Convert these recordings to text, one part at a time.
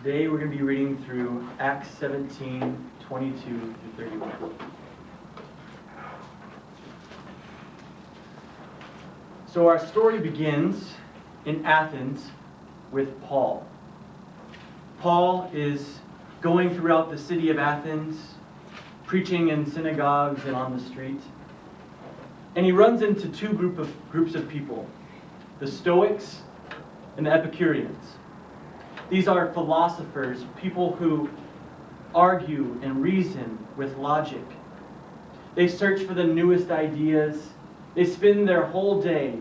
Today we're going to be reading through Acts 17, 22 through 31. So our story begins in Athens with Paul. Paul is going throughout the city of Athens, preaching in synagogues and on the street. And he runs into two groups of people, the Stoics and the Epicureans. These are philosophers, people who argue and reason with logic. They search for the newest ideas. They spend their whole day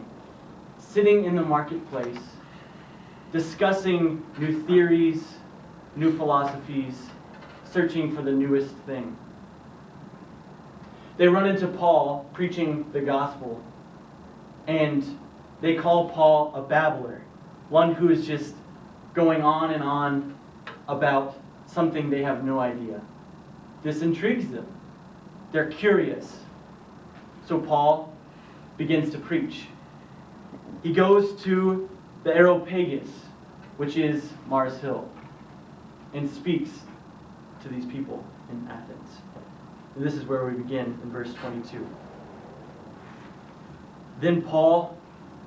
sitting in the marketplace, discussing new theories, new philosophies, searching for the newest thing. They run into Paul preaching the gospel, and they call Paul a babbler, one who is just going on and on about something they have no idea. This intrigues them. They're curious. So Paul begins to preach. He goes to the Areopagus, which is Mars Hill, and speaks to these people in Athens. And this is where we begin in verse 22. Then Paul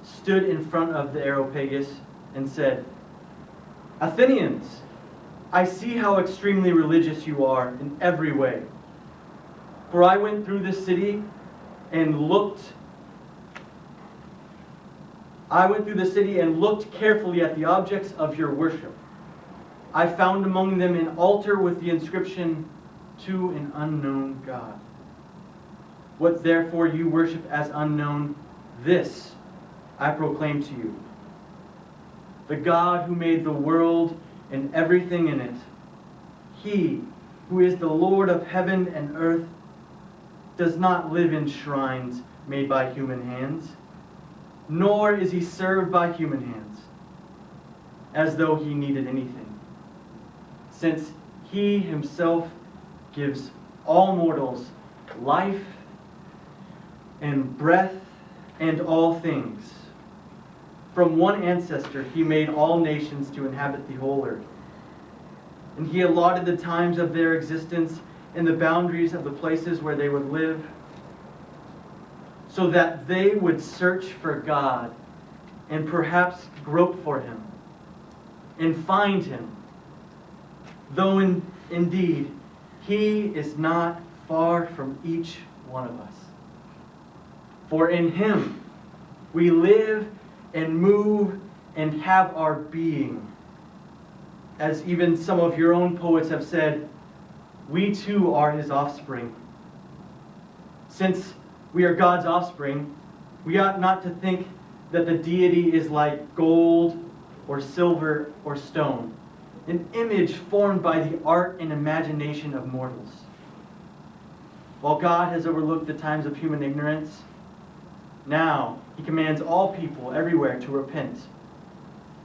stood in front of the Areopagus and said, "Athenians, I see how extremely religious you are in every way. For I went through this city and looked carefully at the objects of your worship. I found among them an altar with the inscription, 'To an unknown God.' What therefore you worship as unknown, this I proclaim to you. The God who made the world and everything in it, He who is the Lord of heaven and earth, does not live in shrines made by human hands, nor is He served by human hands, as though He needed anything, since He Himself gives all mortals life and breath and all things. From one ancestor He made all nations to inhabit the whole earth. And He allotted the times of their existence and the boundaries of the places where they would live, so that they would search for God and perhaps grope for Him and find Him, though indeed He is not far from each one of us. For in Him we live and move and have our being. As even some of your own poets have said, we too are His offspring. Since we are God's offspring, we ought not to think that the deity is like gold or silver or stone, an image formed by the art and imagination of mortals. While God has overlooked the times of human ignorance, now He commands all people everywhere to repent,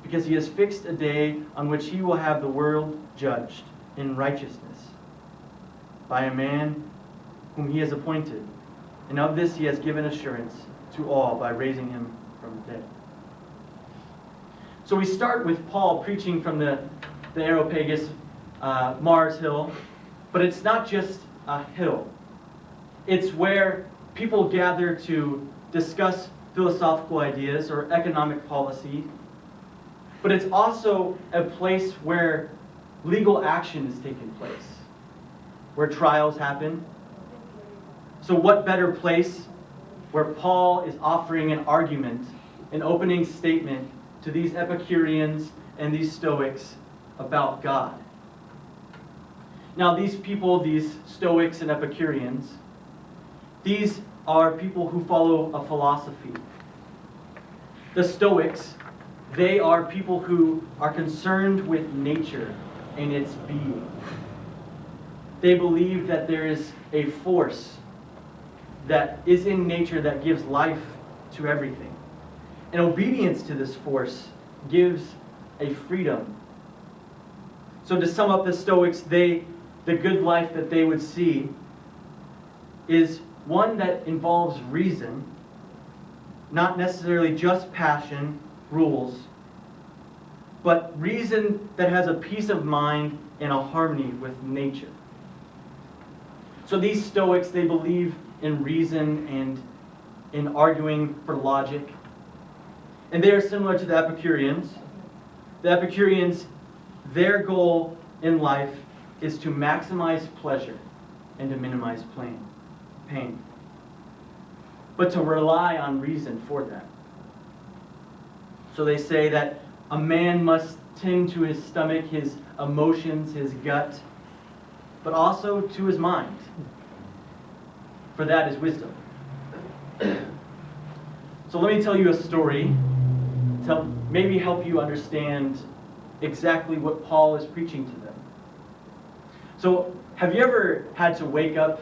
because He has fixed a day on which He will have the world judged in righteousness by a man whom He has appointed. And of this He has given assurance to all by raising Him from the dead." So we start with Paul preaching from the Areopagus, Mars Hill, but it's not just a hill. It's where people gather to discuss philosophical ideas or economic policy, but it's also a place where legal action is taking place, where trials happen. So what better place where Paul is offering an argument, an opening statement to these Epicureans and these Stoics about God. Now these people, these Stoics and Epicureans, these are people who follow a philosophy. The Stoics, they are people who are concerned with nature and its being. They believe that there is a force that is in nature that gives life to everything. And obedience to this force gives a freedom. So to sum up the Stoics, the good life that they would see is one that involves reason, not necessarily just passion, rules, but reason that has a peace of mind and a harmony with nature. So these Stoics, they believe in reason and in arguing for logic. And they are similar to the Epicureans. The Epicureans, their goal in life is to maximize pleasure and to minimize pain. But to rely on reason for that. So they say that a man must tend to his stomach, his emotions, his gut, but also to his mind. For that is wisdom. So let me tell you a story to maybe help you understand exactly what Paul is preaching to them. So have you ever had to wake up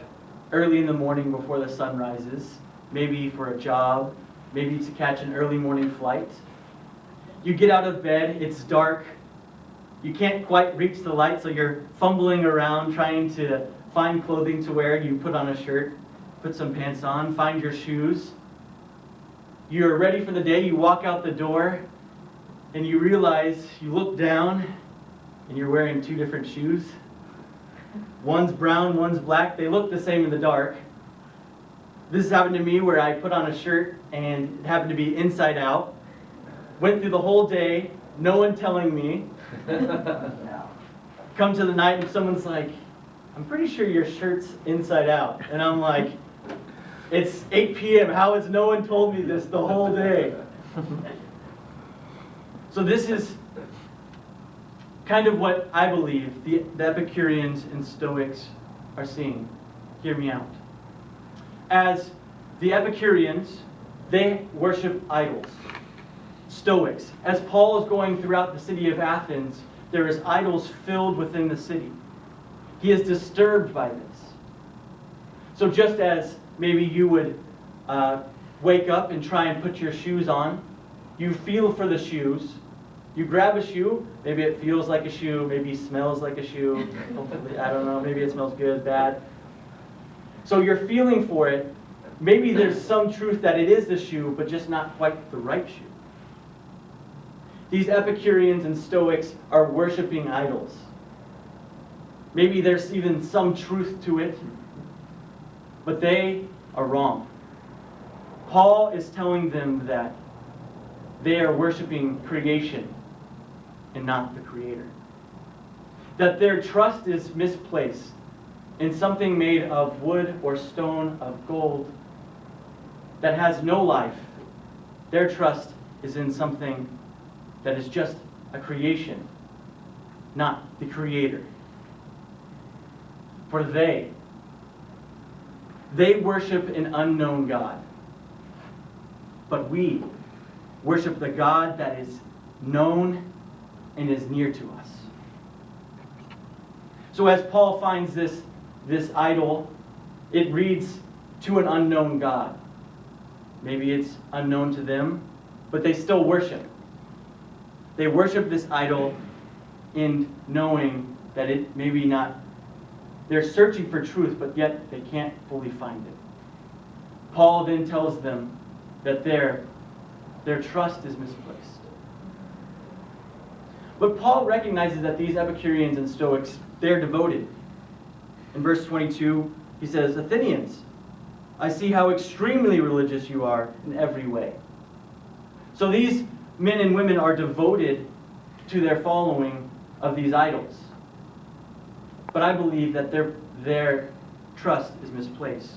early in the morning before the sun rises, maybe for a job, maybe to catch an early morning flight? You get out of bed, it's dark, you can't quite reach the light, so you're fumbling around trying to find clothing to wear. You put on a shirt, put some pants on, find your shoes. You're ready for the day, you walk out the door, and you realize, you look down, and you're wearing two different shoes. One's brown, one's black. They look the same in the dark. This happened to me where I put on a shirt, and it happened to be inside out. Went through the whole day, no one telling me. Come to the night and someone's like, I'm pretty sure your shirt's inside out. And I'm like, it's 8 p.m. How has no one told me this the whole day? So this is kind of what I believe the Epicureans and Stoics are seeing. Hear me out. As the Epicureans, they worship idols. Stoics. As Paul is going throughout the city of Athens, there is idols filled within the city. He is disturbed by this. So just as maybe you would wake up and try and put your shoes on, you feel for the shoes, you grab a shoe, maybe it feels like a shoe, maybe smells like a shoe, hopefully, I don't know, maybe it smells good, bad. So you're feeling for it. Maybe there's some truth that it is the shoe, but just not quite the right shoe. These Epicureans and Stoics are worshiping idols. Maybe there's even some truth to it, but they are wrong. Paul is telling them that they are worshiping creation and not the Creator. That their trust is misplaced in something made of wood or stone, of gold, that has no life. Their trust is in something that is just a creation, not the Creator. For they worship an unknown God. But we worship the God that is known and is near to us. So as Paul finds this idol, it reads to an unknown God. Maybe it's unknown to them, but they still worship. They worship this idol in knowing that it maybe not. They're searching for truth, but yet they can't fully find it. Paul then tells them that their trust is misplaced. But Paul recognizes that these Epicureans and Stoics, they're devoted. In verse 22, he says, Athenians, I see how extremely religious you are in every way. So these men and women are devoted to their following of these idols. But I believe that their trust is misplaced.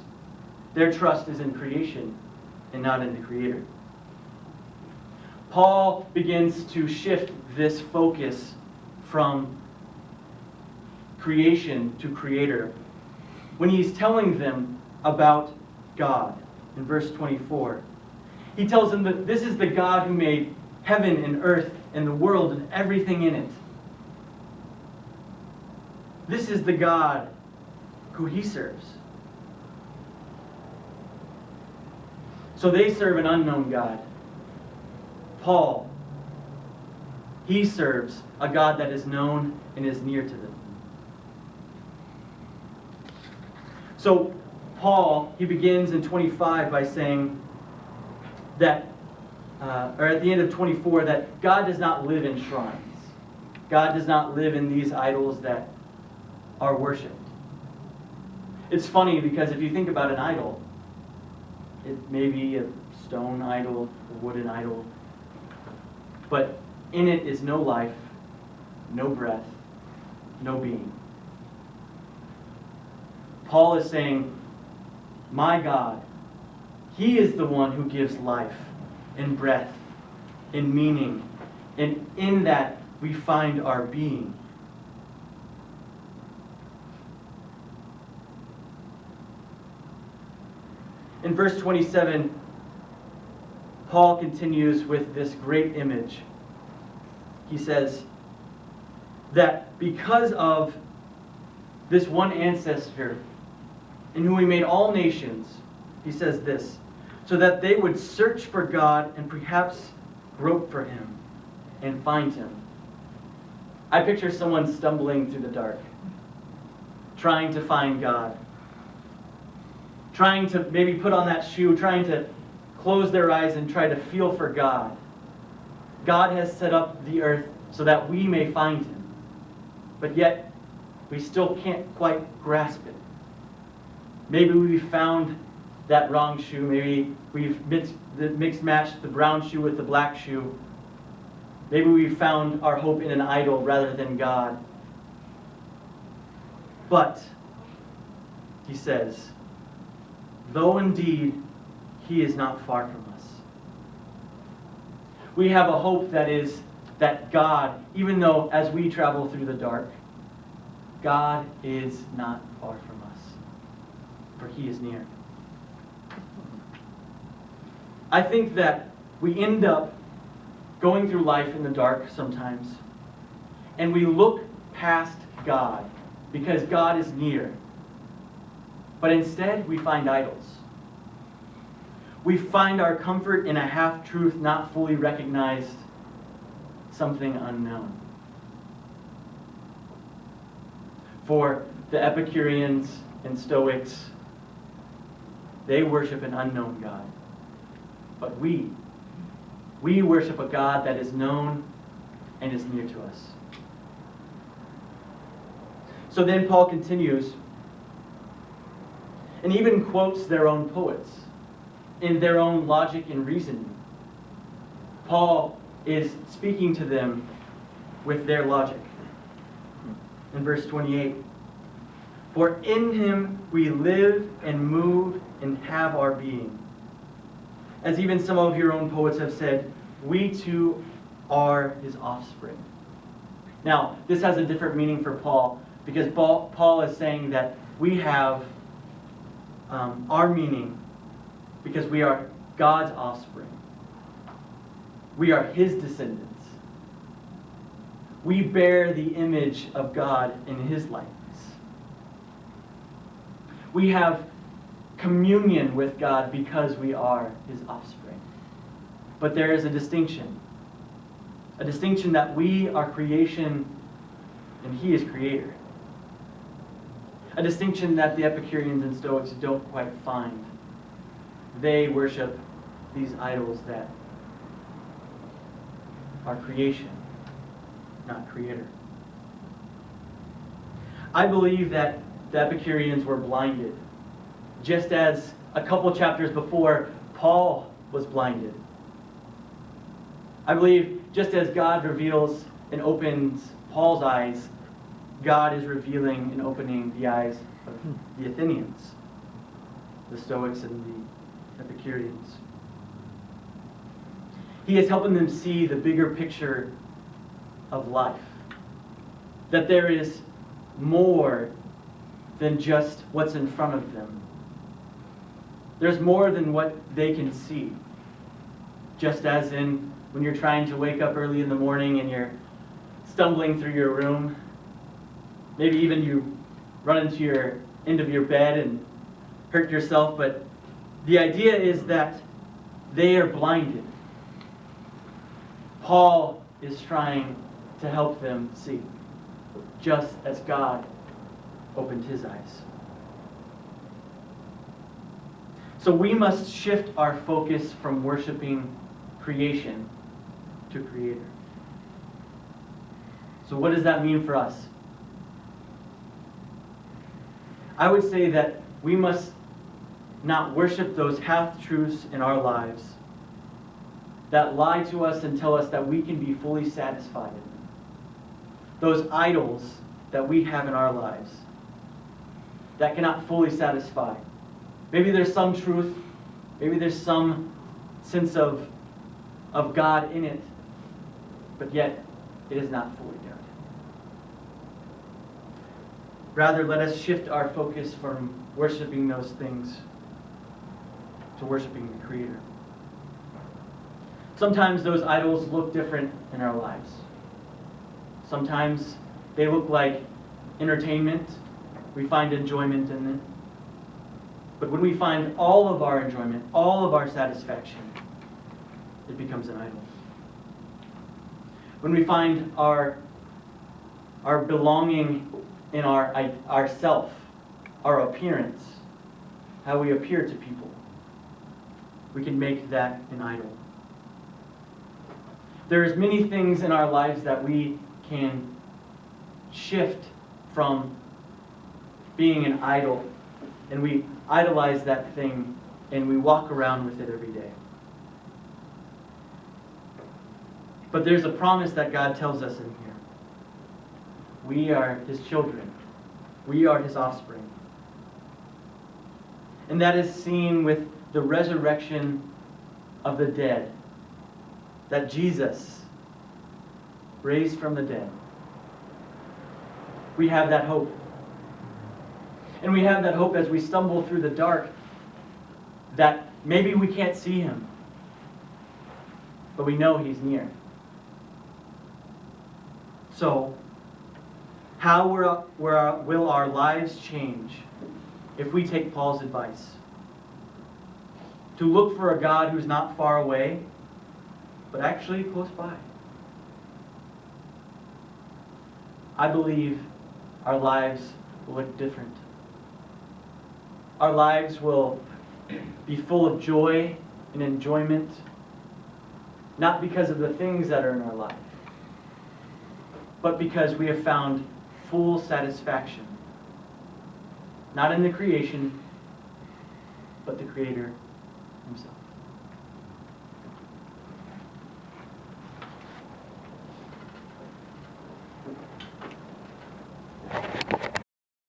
Their trust is in creation and not in the Creator. Paul begins to shift this focus from creation to Creator when he's telling them about God in verse 24. He tells them that this is the God who made heaven and earth and the world and everything in it. This is the God who he serves. So they serve an unknown God. Paul, he serves a God that is known and is near to them. So Paul, he begins in 25 by saying that, or at the end of 24, that God does not live in shrines. God does not live in these idols that are worshipped. It's funny because if you think about an idol, it may be a stone idol, a wooden idol, but in it is no life, no breath, no being. Paul is saying, my God, He is the one who gives life and breath and meaning, and in that we find our being. In verse 27, Paul continues with this great image. He says that because of this one ancestor in whom He made all nations, he says this, so that they would search for God and perhaps grope for Him and find Him. I picture someone stumbling through the dark, trying to find God, trying to maybe put on that shoe, trying to close their eyes and try to feel for God. God has set up the earth so that we may find Him, but yet we still can't quite grasp it. Maybe we found that wrong shoe. Maybe we've mixed-matched the brown shoe with the black shoe. Maybe we found our hope in an idol rather than God. But, he says, though indeed He is not far from us. We have a hope that is that God, even though as we travel through the dark, God is not far from us, for He is near. I think that we end up going through life in the dark sometimes, and we look past God because God is near. But instead, we find idols. We find our comfort in a half-truth, not fully recognized, something unknown. For the Epicureans and Stoics, they worship an unknown God. But we worship a God that is known and is near to us. So then Paul continues and even quotes their own poets in their own logic and reasoning. Paul is speaking to them with their logic. In verse 28, for in Him we live and move and have our being. As even some of your own poets have said, we too are His offspring. Now, this has a different meaning for Paul, because Paul is saying that we have our meaning because we are God's offspring. We are His descendants. We bear the image of God in His likeness. We have communion with God because we are His offspring. But there is a distinction that we are creation and He is creator. A distinction that the Epicureans and Stoics don't quite find. They worship these idols that are creation, not creator. I believe that the Epicureans were blinded, just as a couple chapters before, Paul was blinded. I believe just as God reveals and opens Paul's eyes, God is revealing and opening the eyes of the Athenians, the Stoics and the Epicureans. He is helping them see the bigger picture of life. That there is more than just what's in front of them. There's more than what they can see. Just as in when you're trying to wake up early in the morning and you're stumbling through your room. Maybe even you run into your end of your bed and hurt yourself, but the idea is that they are blinded. Paul is trying to help them see, just as God opened his eyes. So we must shift our focus from worshiping creation to Creator. So what does that mean for us? I would say that we must not worship those half-truths in our lives that lie to us and tell us that we can be fully satisfied in them. Those idols that we have in our lives that cannot fully satisfy. Maybe there's some truth, maybe there's some sense of God in it, but yet it is not fully done. Rather, let us shift our focus from worshiping those things to worshiping the Creator. Sometimes those idols look different in our lives. Sometimes they look like entertainment. We find enjoyment in it. But when we find all of our enjoyment, all of our satisfaction, it becomes an idol. When we find our belonging in our self, our appearance, how we appear to people, we can make that an idol. There's many things in our lives that we can shift from being an idol, and we idolize that thing and we walk around with it every day. But there's a promise that God tells us in here. We are His children. We are His offspring. And that is seen with the resurrection of the dead, that Jesus raised from the dead. We have that hope. And we have that hope as we stumble through the dark, that maybe we can't see Him, but we know He's near. So, how will our lives change if we take Paul's advice? To look for a God who's not far away, but actually close by. I believe our lives will look different. Our lives will be full of joy and enjoyment, not because of the things that are in our life, but because we have found full satisfaction, not in the creation, but the Creator Himself.